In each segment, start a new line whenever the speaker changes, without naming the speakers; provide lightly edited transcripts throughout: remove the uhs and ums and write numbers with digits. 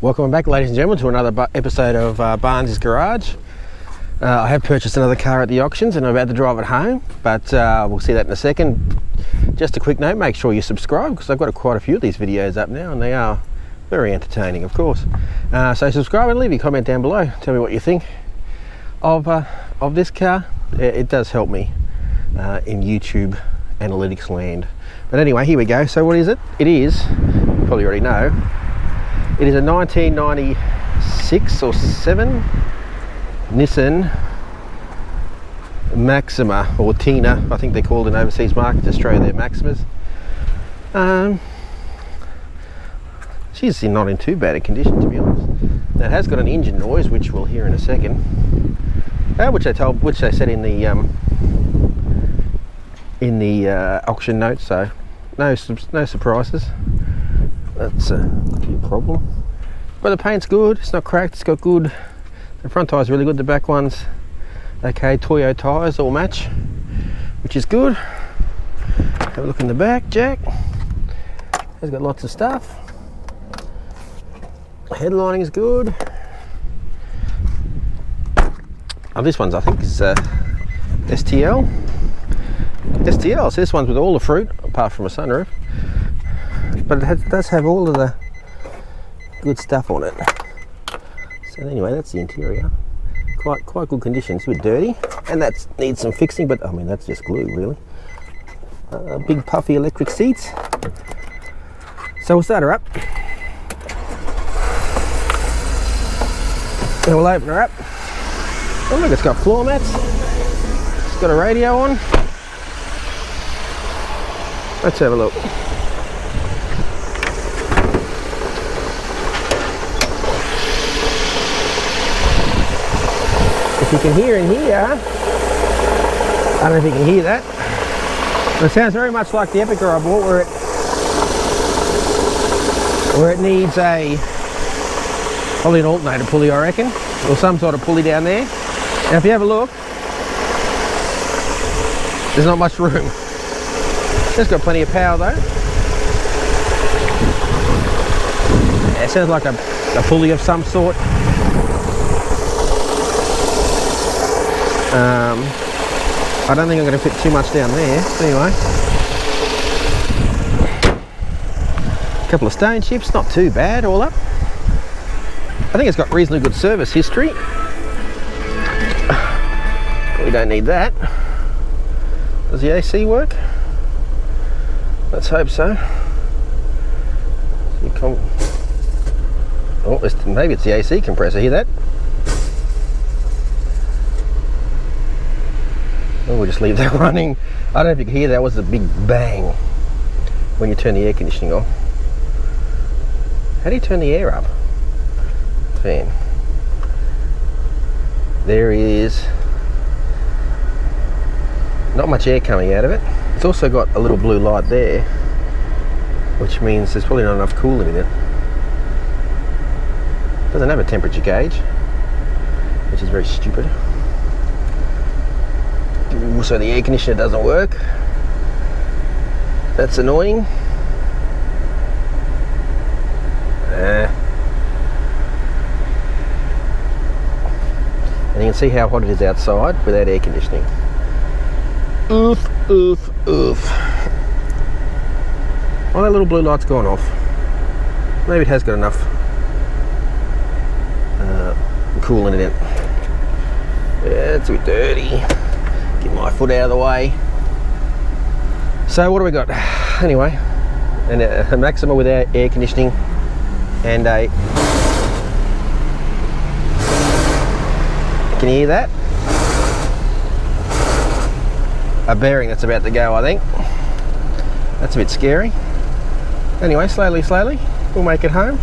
Welcome back, ladies and gentlemen, to another episode of Barnes' Garage. I have purchased another car at the auctions and I'm about to drive it home, but we'll see that in a second. Just a quick note, make sure you subscribe because I've got quite a few of these videos up now and they are very entertaining, of course. So subscribe and leave your comment down below. Tell me what you think of this car. It does help me in YouTube analytics land. But anyway, here we go. So what is it? It is, you probably already know, it is a 1996 or 7 Nissan Maxima, or Teana, I think they're called in overseas markets. Australia, they're Maximas. She's not in too bad a condition, to be honest. Now, it has got an engine noise, which we'll hear in a second, which they said in the auction notes. So no surprises. That's a problem. But the paint's good. It's not cracked. It's got good. The front tyre's really good. The back one's okay. Toyo tyres all match, which is good. Have a look in the back, Jack. It's got lots of stuff. Headlining is good. Oh, this one's, I think, is STL. So this one's with all the fruit, apart from a sunroof. But it does have all of the good stuff on it. So anyway, that's the interior. Quite good condition. It's a bit dirty, and that needs some fixing. But I mean, that's just glue, really. Big puffy electric seats. So we'll start her up. And we'll open her up. Oh look, it's got floor mats. It's got a radio on. Let's have a look. If you can hear in here, I don't know if you can hear that, but it sounds very much like the Epica I bought, where it needs probably an alternator pulley, I reckon, or some sort of pulley down there. Now if you have a look, there's not much room. It's got plenty of power though. Yeah, it sounds like a pulley of some sort. I don't think I'm going to fit too much down there. Anyway, a couple of stone chips, not too bad all up. I think it's got reasonably good service history. We don't need that. Does the AC work? Let's hope so. Oh, maybe it's the AC compressor. Hear that? Oh, we'll just leave that running. I don't know if you can hear that. Was a big bang when you turn the air conditioning on. How do you turn the air up? Fan. There is not much air coming out of it. It's also got a little blue light there, which means there's probably not enough coolant in it. Doesn't have a temperature gauge, which is very stupid. So the air conditioner doesn't work. That's annoying. And you can see how hot it is outside without air conditioning. Oof, oof, oof. Well, that little blue light's gone off. Maybe it has got enough coolant in it. Yeah, it's a bit dirty. Get my foot out of the way. So what do we got? Anyway, and a Maxima without air conditioning and a... Can you hear that? A bearing that's about to go, I think. That's a bit scary. Anyway, slowly, we'll make it home.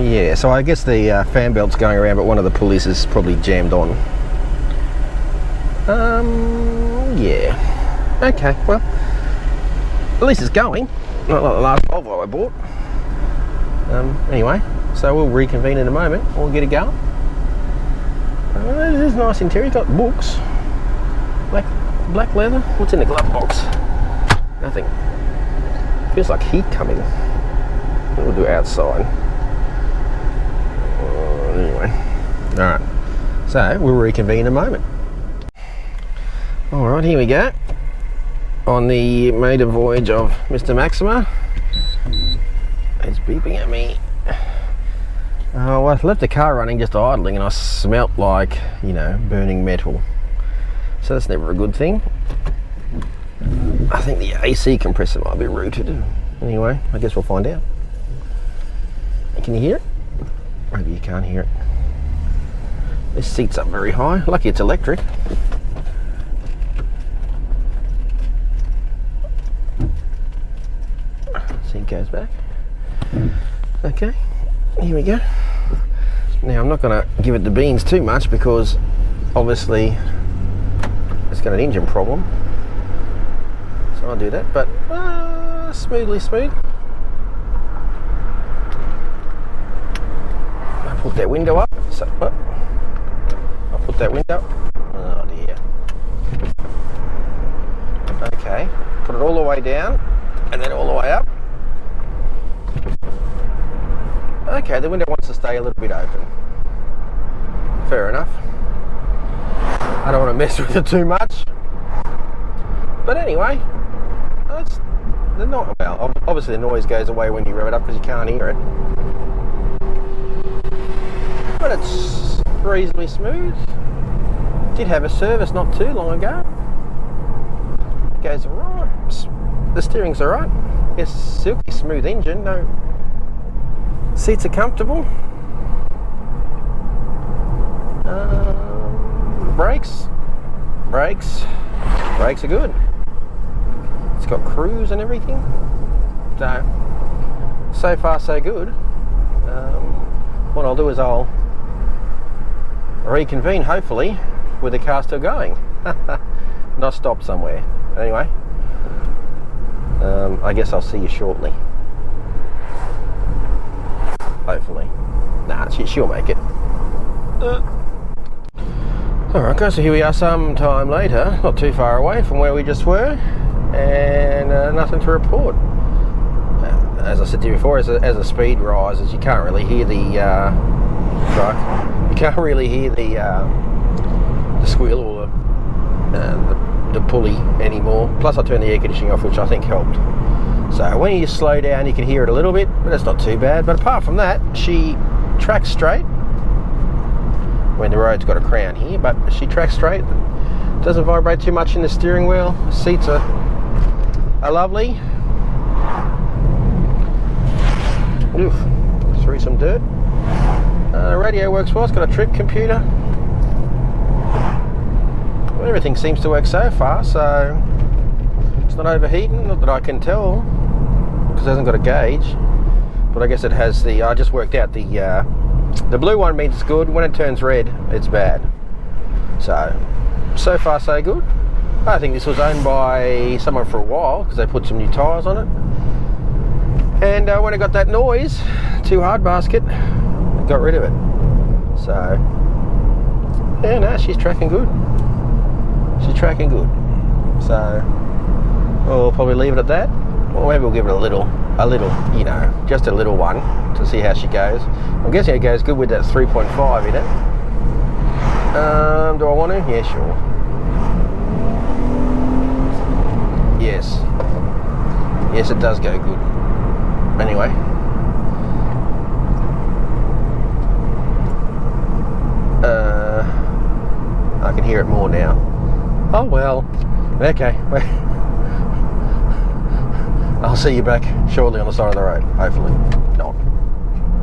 Yeah, so I guess the fan belt's going around, but one of the pulleys is probably jammed on. Yeah. Okay, well, at least it's going. Not like the last Volvo I bought. Anyway, so we'll reconvene in a moment. We'll get it going. This is nice interior. Got books. Black leather. What's in the glove box? Nothing. Feels like heat coming. We'll do outside. Anyway, alright, so we'll reconvene in a moment. Alright, here we go. On the maiden voyage of Mr. Maxima. It's beeping at me. Well, I left the car running just idling and I smelt like, you know, burning metal. So that's never a good thing. I think the AC compressor might be rooted. Anyway, I guess we'll find out. Can you hear it? Maybe you can't hear it. This seat's up very high. Lucky it's electric. Seat goes back. Okay, here we go. Now I'm not going to give it the beans too much because obviously it's got an engine problem. So I'll do that, but smooth. I'll put that window up. So, I'll put that window up. Oh dear. Okay, put it all the way down and then all the way up. Okay, the window wants to stay a little bit open. Fair enough. I don't want to mess with it too much. But anyway, well, obviously the noise goes away when you rev it up because you can't hear it. But it's reasonably smooth. Did have a service not too long ago. It goes alright. The steering's alright. Yes, silky smooth engine. No. Seats are comfortable. Brakes are good. It's got cruise and everything. So far so good. What I'll do is I'll reconvene hopefully with the car still going. Not stopped somewhere. Anyway, I guess I'll see you shortly. Hopefully. Nah, she'll make it. Alright guys, so here we are some time later, not too far away from where we just were, and nothing to report. As I said to you before, as the speed rises, you can't really hear the truck. You can't really hear the squeal or the pulley anymore. Plus I turned the air conditioning off, which I think helped. So when you slow down you can hear it a little bit, but it's not too bad. But apart from that, she tracks straight. When the road's got a crown here, but she tracks straight. Doesn't vibrate too much in the steering wheel. The seats are lovely. Oof, through some dirt. The radio works well. It's got a trip computer. Well, everything seems to work so far, so it's not overheating, not that I can tell, because it hasn't got a gauge. But I guess it has the. I just worked out the blue one means it's good. When it turns red, it's bad. So far so good. I think this was owned by someone for a while because they put some new tyres on it. And when it got that noise, too hard basket, I got rid of it. So yeah, no, she's tracking good. She's tracking good. So we'll probably leave it at that. Or maybe we'll give it a little, you know, just a little one to see how she goes. I'm guessing it goes good with that 3.5 in it. Do I want to? Yeah, sure. Yes, it does go good. Anyway, I can hear it more now. Oh well. Okay. I'll see you back shortly on the side of the road, hopefully. Not.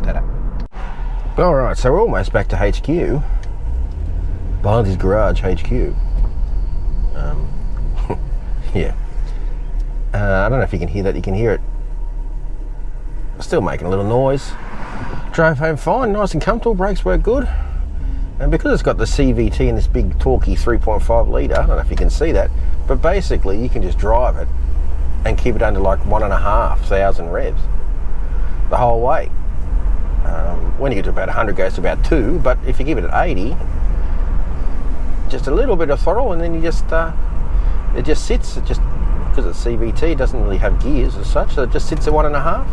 Ta-da. Alright, so we're almost back to HQ. Barnes' Garage HQ. Yeah. I don't know if you can hear that. You can hear it still making a little noise. Drove home fine, nice and comfortable. Brakes work good. And because it's got the CVT and this big torquey 3.5 litre, I don't know if you can see that, but basically you can just drive it and keep it under like 1,500 revs the whole way. When you get to about 100, goes to about 2, but if you give it at 80, just a little bit of throttle, and then you just it just sits. It just, because it's CVT, it doesn't really have gears as such, so it just sits at 1.5,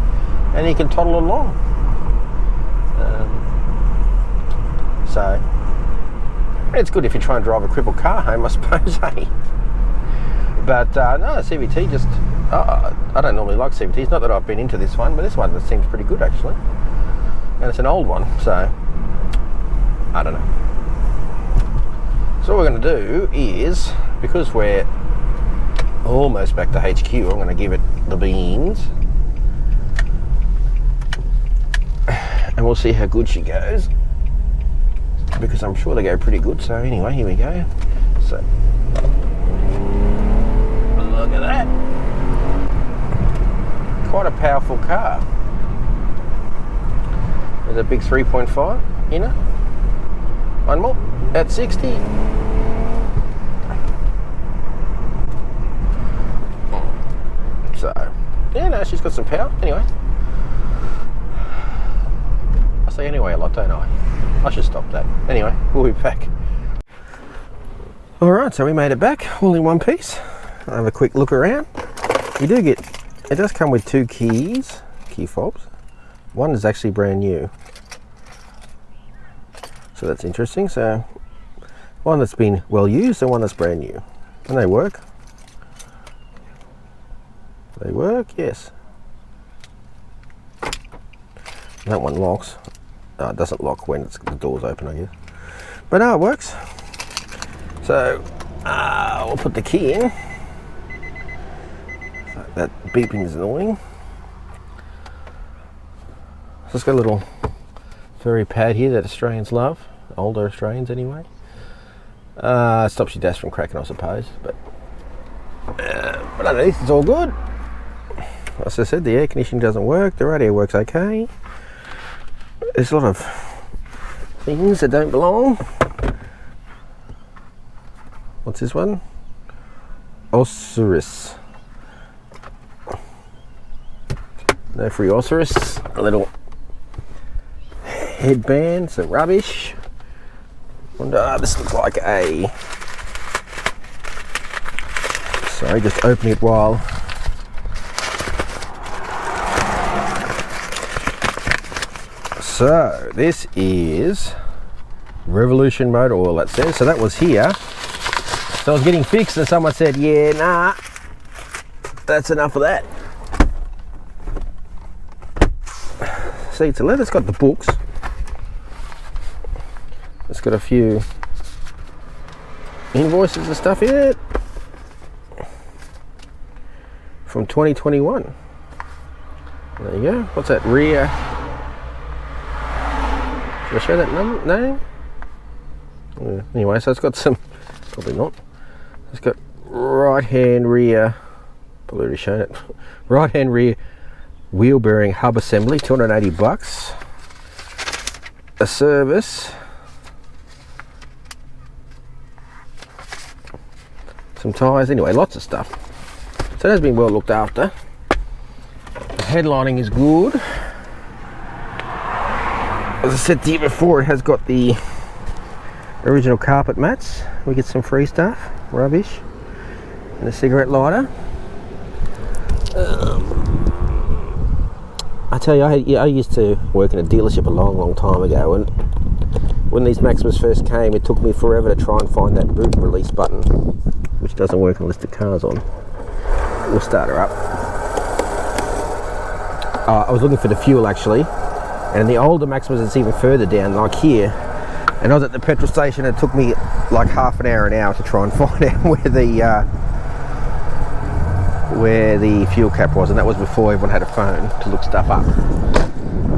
and you can toddle along. So it's good if you try and drive a crippled car home, I suppose, eh? But no, CVT just, I don't normally like CVTs, not that I've been into this one, but this one seems pretty good actually. And it's an old one, so I don't know. So what we're going to do is, because we're almost back to HQ, I'm going to give it the beans. And we'll see how good she goes. Because I'm sure they go pretty good. So anyway, here we go. So, look at that. Quite a powerful car. There's a big 3.5 in it. One more. At 60. So, yeah, no, she's got some power. Anyway. I say anyway a lot, don't I? I should stop that. Anyway, we'll be back. Alright, so we made it back, all in one piece. I'll have a quick look around. We do get, it does come with 2 key fobs. One is actually brand new. So that's interesting. So, one that's been well used and one that's brand new. And they work. They work, yes. That one locks. It doesn't lock when the door's open, I guess. But no, it works. So we'll put the key in. So that beeping is annoying. So it's got a little furry pad here that Australians love. Older Australians anyway. Stops your dash from cracking, I suppose. But underneath it's all good. As I said, the air conditioning doesn't work. The radio works okay. There's a lot of things that don't belong. What's this one? Osiris. No free Osiris. A little headband, some rubbish. And this looks like a... Sorry, just opening it while... So this is Revolution motor oil, that says. So that was here. So I was getting fixed and someone said, yeah, nah, that's enough of that. See, it's a leather, it's got the books. It's got a few invoices and stuff in it. From 2021. There you go. What's that? Rear. Should I show that name? Yeah. Anyway, so it's got some, probably not. It's got right hand rear, probably already shown it. Right hand rear wheel bearing hub assembly, $280. A service. Some tyres, anyway, lots of stuff. So it has been well looked after. The headlining is good. As I said to you before, it has got the original carpet mats. We get some free stuff, rubbish, and a cigarette lighter. I tell you, I used to work in a dealership a long time ago, and when these Maximas first came, it took me forever to try and find that boot release button, which doesn't work unless the car's on. We'll start her up. I was looking for the fuel actually. And the older Maximas, it's even further down, like here. And I was at the petrol station, and it took me like half an hour to try and find out where the fuel cap was, and that was before everyone had a phone to look stuff up.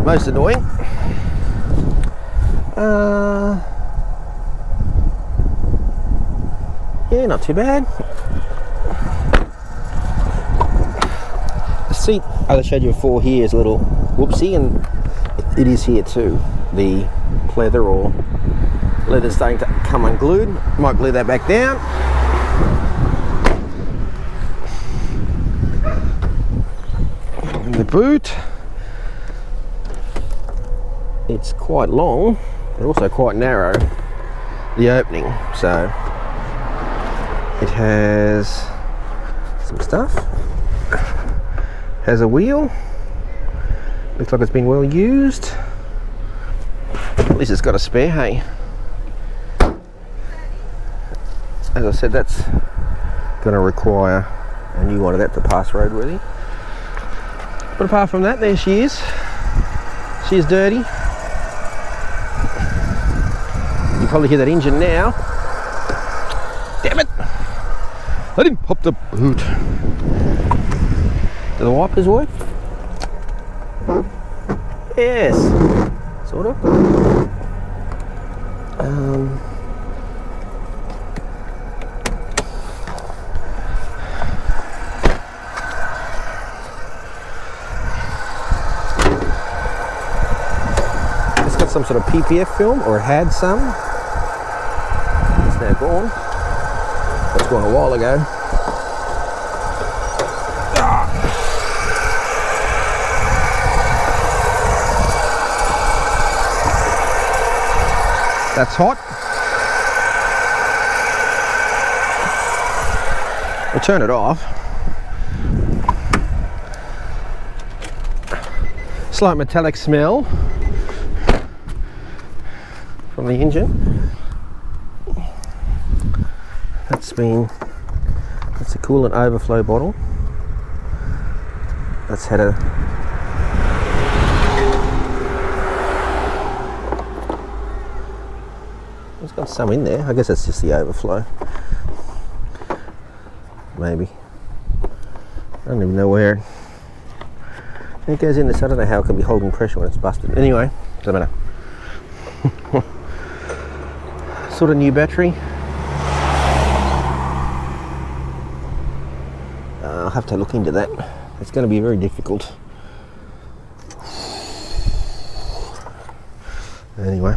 Most annoying. Yeah, not too bad. The seat I showed you before here is a little whoopsie, and it is here too. The pleather or leather's starting to come unglued. Might glue that back down. And the boot, it's quite long but also quite narrow, the opening, so it has some stuff. Has a wheel, Looks like it's been well used. At least it's got a spare, hey. As I said, that's going to require a new one of that to pass roadworthy. But apart from that, there she is. She is dirty. You probably hear that engine now. Damn it! I didn't pop the boot. Do the wipers work? Yes, sort of. It's got some sort of PPF film, or it had some. It's now gone. It's gone a while ago. That's hot. We'll turn it off. Slight metallic smell from the engine. That's a coolant overflow bottle. That's had a It's got some in there. I guess that's just the overflow. Maybe. I don't even know where it goes in this. I don't know how it can be holding pressure when it's busted. Anyway, doesn't matter. Sort of new battery. I'll have to look into that. It's going to be very difficult. Anyway.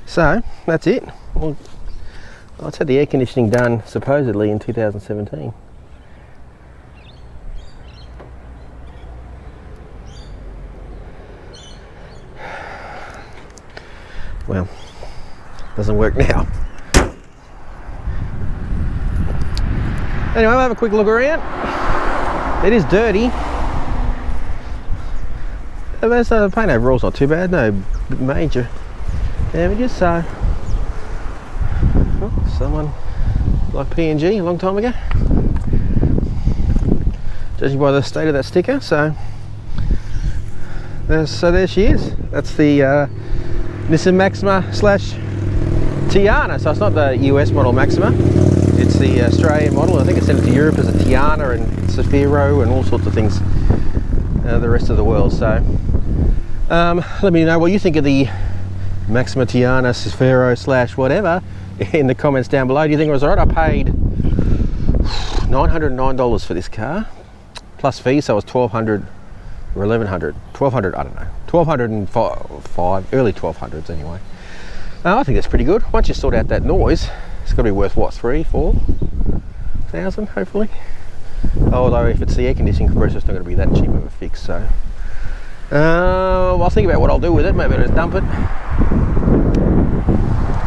So, that's it. Well, let's had the air conditioning done supposedly in 2017. Well, doesn't work now. Anyway, we'll have a quick look around. It is dirty. The paint overall's not too bad, no major damages, so well, someone like P&G a long time ago, judging by the state of that sticker. So there she is. That's the Nissan Maxima / Teana. So it's not the US model Maxima, it's the Australian model. I think it's sent to Europe as a Teana and Cefiro and all sorts of things, the rest of the world. So let me know what you think of the Maxima, Teana, Cefiro / whatever in the comments down below. Do you think it was alright? I paid $909 for this car plus fees, so it was $1,200 or $1,100, $1,200, I don't know, $1,205, early $1,200s anyway. I think that's pretty good. Once you sort out that noise, it's got to be worth what, $3,000-4,000 hopefully. Although if it's the air conditioning compressor, it's not going to be that cheap of a fix. So I'll think about what I'll do with it. Maybe I'll just dump it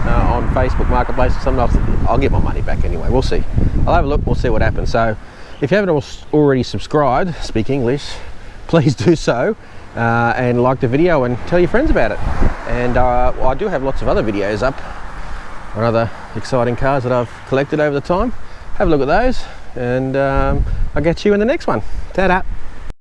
on Facebook Marketplace or something. I'll get my money back anyway. We'll see. I'll have a look. We'll see what happens. So if you haven't already subscribed, speak English, please do so, and like the video and tell your friends about it. And well, I do have lots of other videos up on other exciting cars that I've collected over the time. Have a look at those, and I'll get you in the next one. Ta-da!